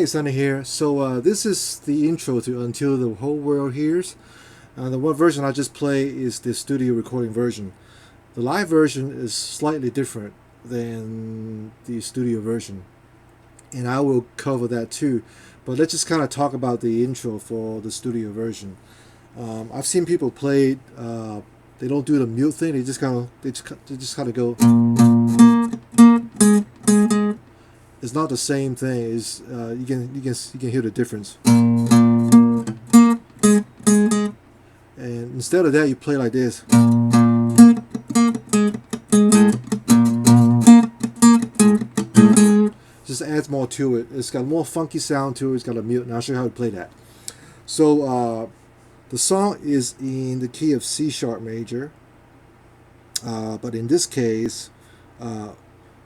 Hey, Sunny here. So this is the intro to Until the Whole World Hears. The one version I just play is the studio recording version. The live version is slightly different than the studio version, and I will cover that too. But let's just kind of talk about the intro for the studio version. I've seen people play. They don't do the mute thing. They just kind of go. It's not the same thing. It's, you can hear the difference. And instead of that, you play like this. Just adds more to it. It's got a more funky sound to it. It's got a mute, and I'll show you how to play that. So the song is in the key of C sharp major, but in this case,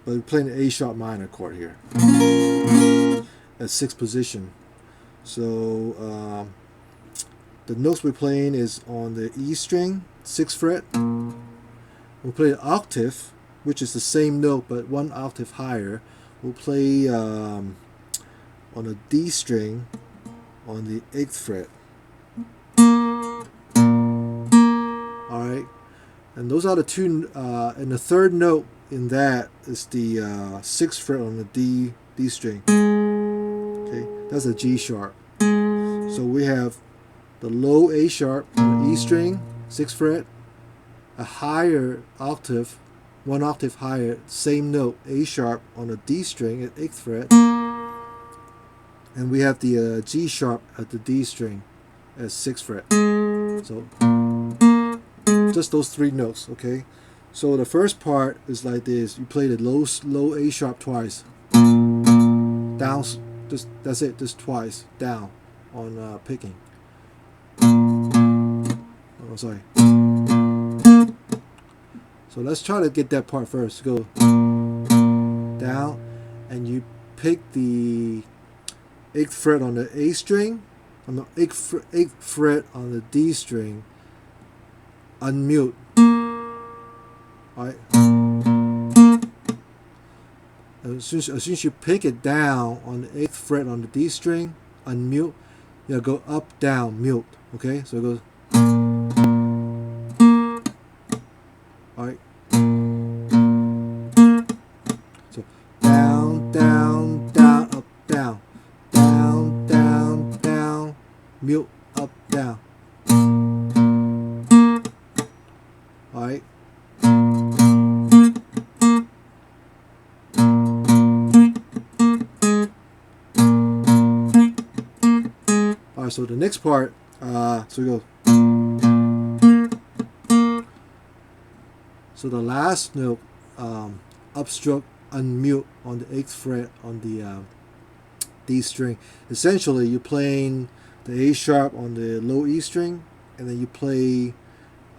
but we're playing the A sharp minor chord here at 6th position. So the notes we're playing is on the E string, 6th fret. We'll play an octave, which is the same note but 1 octave higher. We'll play on a D string on the 8th fret. Alright, and those are the two, and the third note in that is the 6th fret on the D string. Okay, that's a G sharp. So we have the low A sharp on the E string, 6th fret, a higher octave, 1 octave higher, same note, A sharp on the D string at 8th fret, and we have the G sharp at the D string at 6th fret. So just those 3 notes, okay? So the first part is like this. You play the low A sharp twice, down, that's it, just twice, down on picking. Oh, sorry. So let's try to get that part first. Go down, and you pick the 8th fret on the A string, on the 8th fret on the D string, unmute. Alright. As soon as you pick it down on the 8th fret on the D string, unmute, you go up, down, mute. Okay, so it goes. Alright. So down, down, down, up, down, down, down, down, mute, up, down. Alright. Alright, so the next part, so we go. So the last note, upstroke, unmute on the 8th fret on the D string. Essentially, you're playing the A sharp on the low E string, and then you play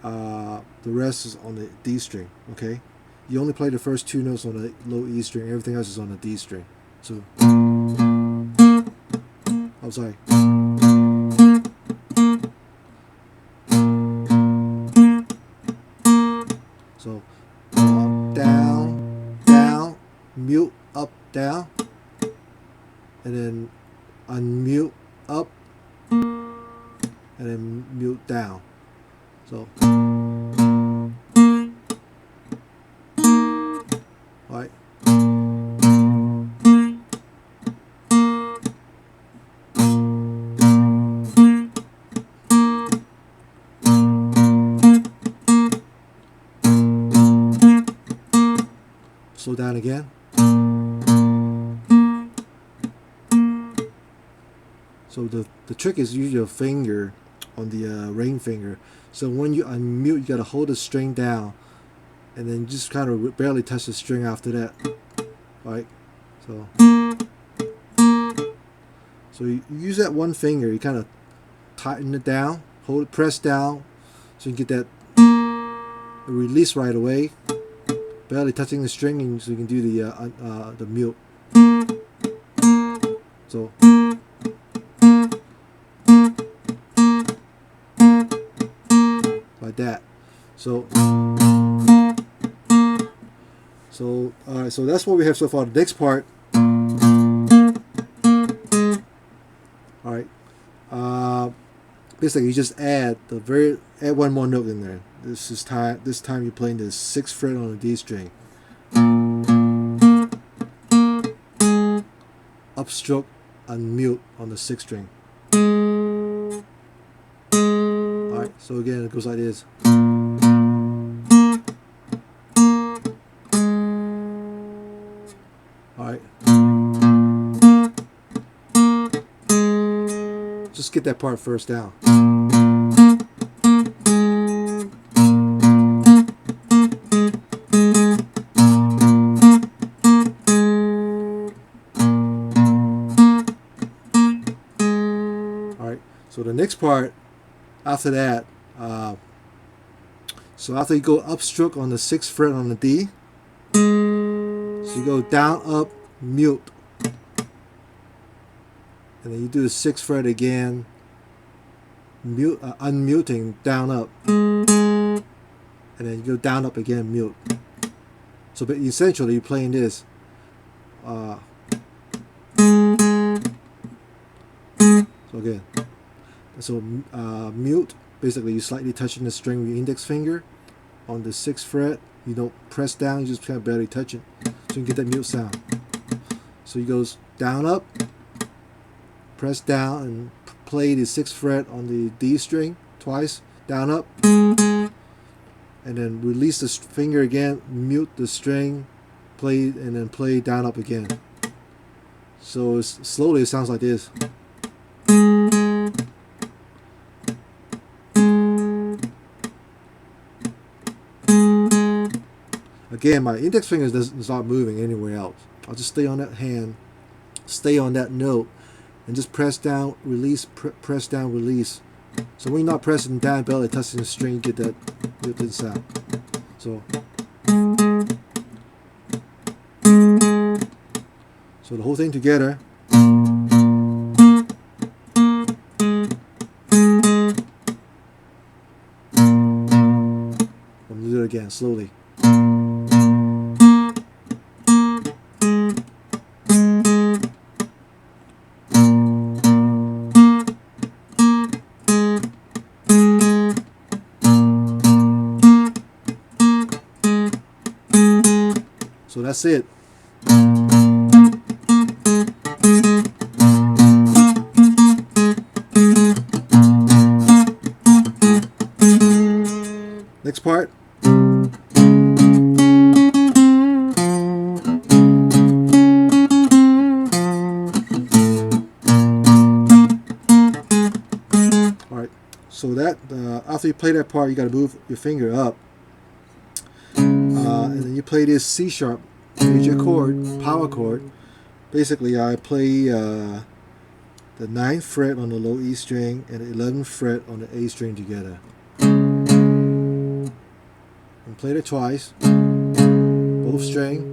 the rest is on the D string. Okay, you only play the first 2 notes on the low E string. Everything else is on the D string. So, I'm sorry. So up, down, down, mute, up, down, and then unmute, up, and then mute, down. So, alright. Slow down again. So the trick is use your finger on the ring finger. So when you unmute, you gotta hold the string down, and then just kind of barely touch the string after that. Alright, so you use that one finger. You kind of tighten it down, hold it, press down, so you can get that release right away. Barely touching the string, and so you can do the mute. So like that. So alright, so that's what we have so far. The next part basically you just add one more note in there. This time you're playing the 6th fret on the D string. Upstroke and mute on the 6th string. Alright, so again it goes like this. Alright. Just get that part first down. Alright, so the next part after that, so after you go upstroke on the 6th fret on the D, so you go down, up, mute, and then you do the 6th fret again, mute, unmuting, down, up, and then you go down, up again, mute. So but essentially you're playing this. So again, so mute, basically you're slightly touching the string with your index finger on the 6th fret. You don't press down, you just kind of barely touch it, so you can get that mute sound. So he goes down, up, press down, and play the 6th fret on the D string twice, down, up, and then release the finger again, mute the string, play, and then play down, up again. So slowly it sounds like this. Again, my index finger doesn't start moving anywhere else. I'll just stay on that hand, stay on that note, and just press down, release, press down, release. So when you're not pressing down, barely touching the string, you get that built-in sound. So the whole thing together. I'm gonna do it again slowly. So that's it. Next part. Alright, so that after you play that part, you got to move your finger up. And then you play this C sharp major chord, power chord. Basically, I play the 9th fret on the low E string and the 11th fret on the A string together. And play it twice, both string,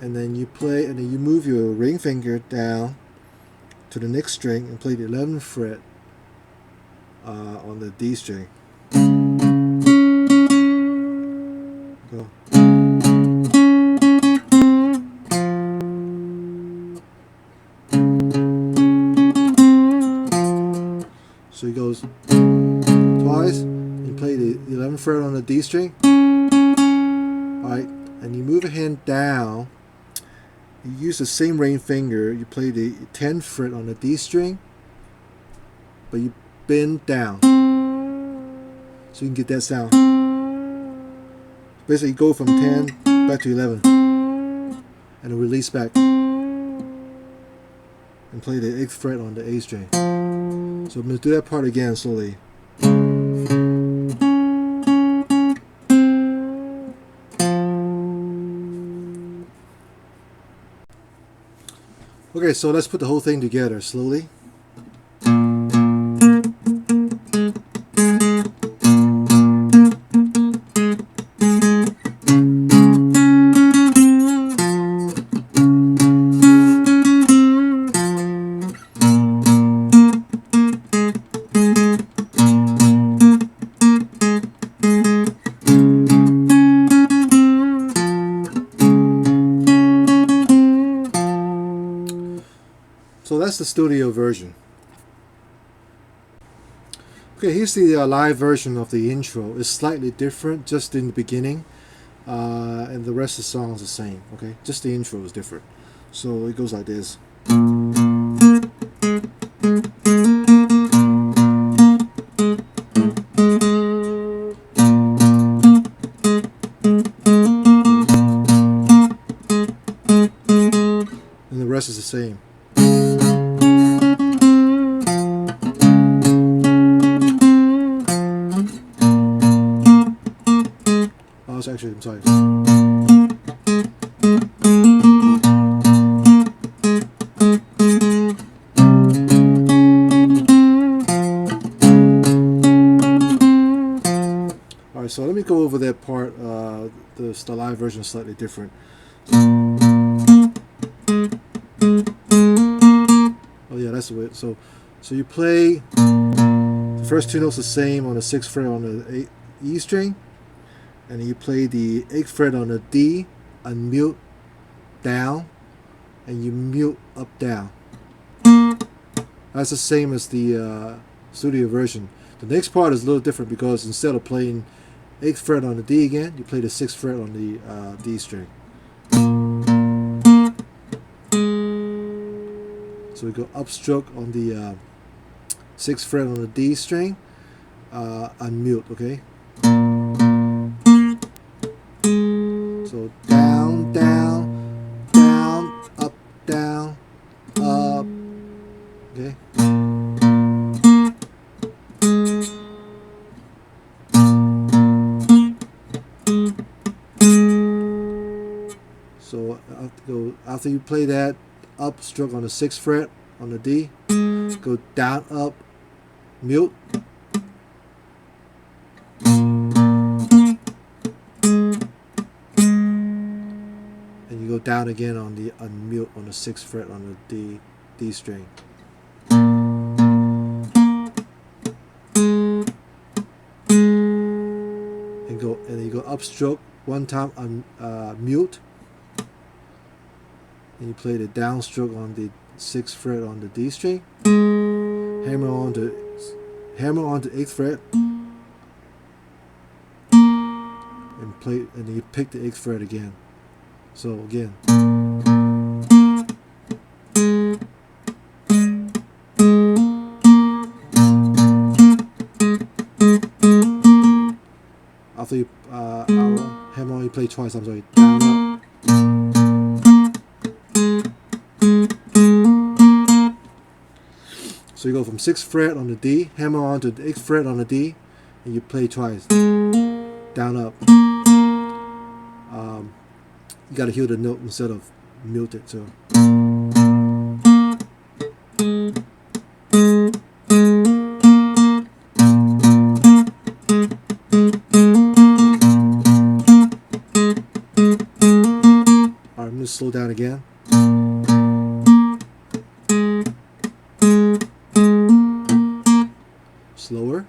and then you play, and then you move your ring finger down to the next string and play the 11th fret on the D string. Go. So he goes twice, you play the 11th fret on the D string, alright, and you move a hand down, you use the same ring finger, you play the 10th fret on the D string, but you bend down, so you can get that sound. Basically you go from 10 back to 11, and then release back, and play the 8th fret on the A string. So I'm going to do that part again slowly. Okay, so let's put the whole thing together slowly. So that's the studio version. Okay, here's the live version of the intro. It's slightly different just in the beginning, and the rest of the song is the same. Okay, just the intro is different. So it goes like this. And the rest is the same. Oh, it's actually, I'm sorry. Alright, so let me go over that part. The live version is slightly different. Oh yeah, that's the way. So you play the first two notes the same on the 6th fret on the E string, and then you play the 8th fret on the D, and mute down, and you mute up down. That's the same as the studio version. The next part is a little different because instead of playing 8th fret on the D again, you play the 6th fret on the D string. So we go upstroke on the 6th fret on the D string, unmute, okay? So down, down, down, up, down, up, okay? So after you play that upstroke on the 6th fret on the D, go down, up, mute, and you go down again on the unmute on the 6th fret on the D string. And you go upstroke one time on mute, and you play the downstroke on the 6th fret on the D string. Hammer on the 8th fret, and then you pick the 8th fret again. So again. After you hammer on, you play twice. I'm sorry. Down, up. So you go from 6th fret on the D, hammer on to the 8th fret on the D, and you play twice. Down, up. You gotta hear the note instead of mute it. So. Alright, I'm gonna slow down again. Slower.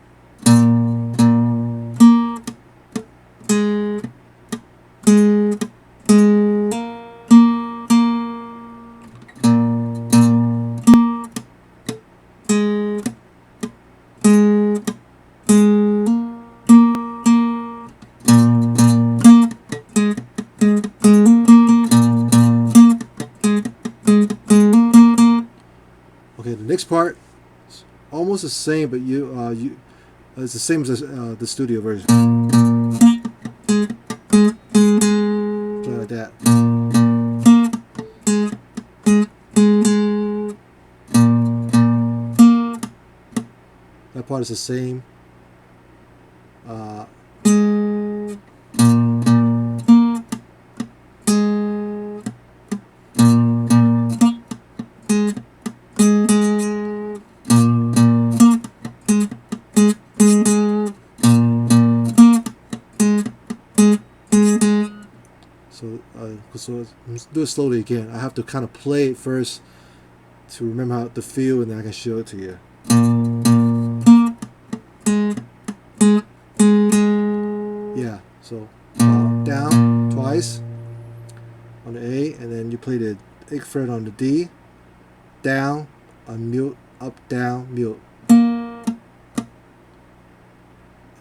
Okay, the next part is almost the same, but it's the same as the studio version. Play like that. That part is the same. So let's do it slowly again. I have to kind of play it first to remember how to feel, and then I can show it to you. Yeah, so down twice on the A, and then you play the 8th fret on the D, down, unmute, up, down, mute.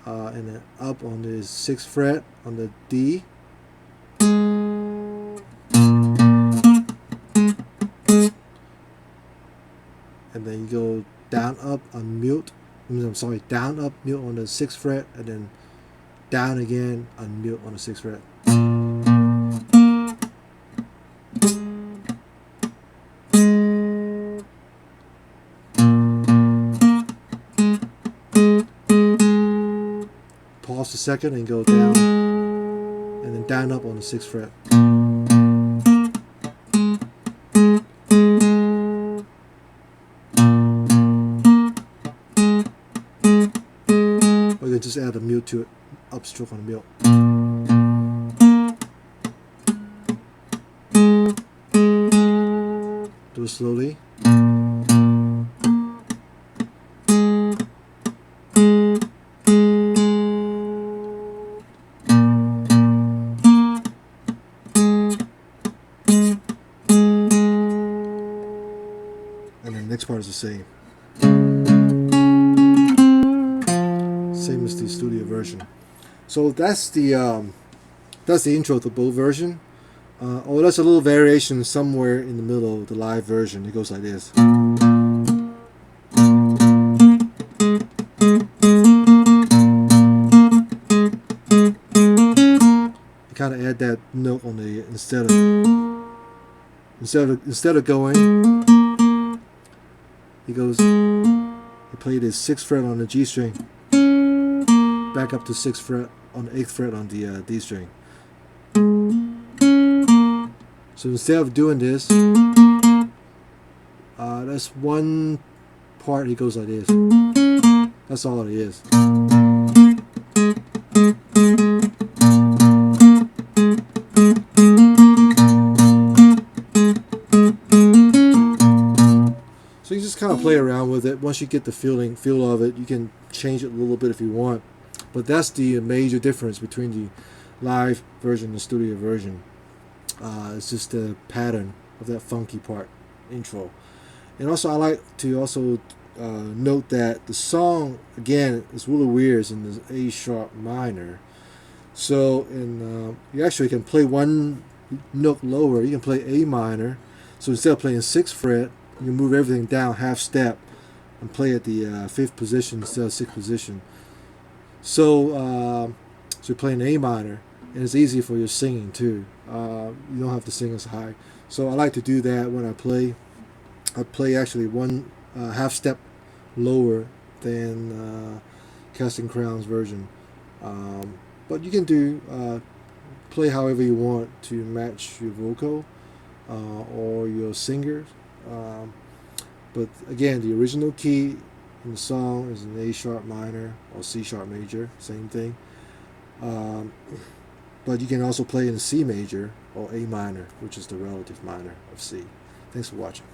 and then up on the 6th fret on the D. And then you go down up on mute. I'm sorry, down up mute on the 6th fret, and then down again on mute on the 6th fret. Pause a second and go down, and then down up on the 6th fret. Or you can just add a mute to it, upstroke on the mute. Do it slowly. And the next part is the same. Same as the studio version. So that's the intro to both version. There's a little variation somewhere in the middle of the live version. It goes like this. You kind of add that note on the instead of going. He goes. He played his 6th fret on the G string. Back up to 6th fret on the 8th fret on the D string. So instead of doing this, that's one part. He goes like this. That's all it is. So you just kind of play around with it. Once you get the feel of it, you can change it a little bit if you want. But that's the major difference between the live version and the studio version. It's just the pattern of that funky part, intro. And also I like to also note that the song, again, is really weird. It's in the A sharp minor. So you actually can play one note lower. You can play A minor. So instead of playing 6th fret, you can move everything down half step and play at the 5th position instead of 6th position. So you're playing A minor, and it's easy for your singing too. You don't have to sing as high. So I like to do that when I play. I play actually one half step lower than Casting Crowns version. But you can do play however you want to match your vocal or your singer. But again, the original key in the song is an A sharp minor or C sharp major, same thing. But you can also play in C major or A minor, which is the relative minor of C. Thanks for watching.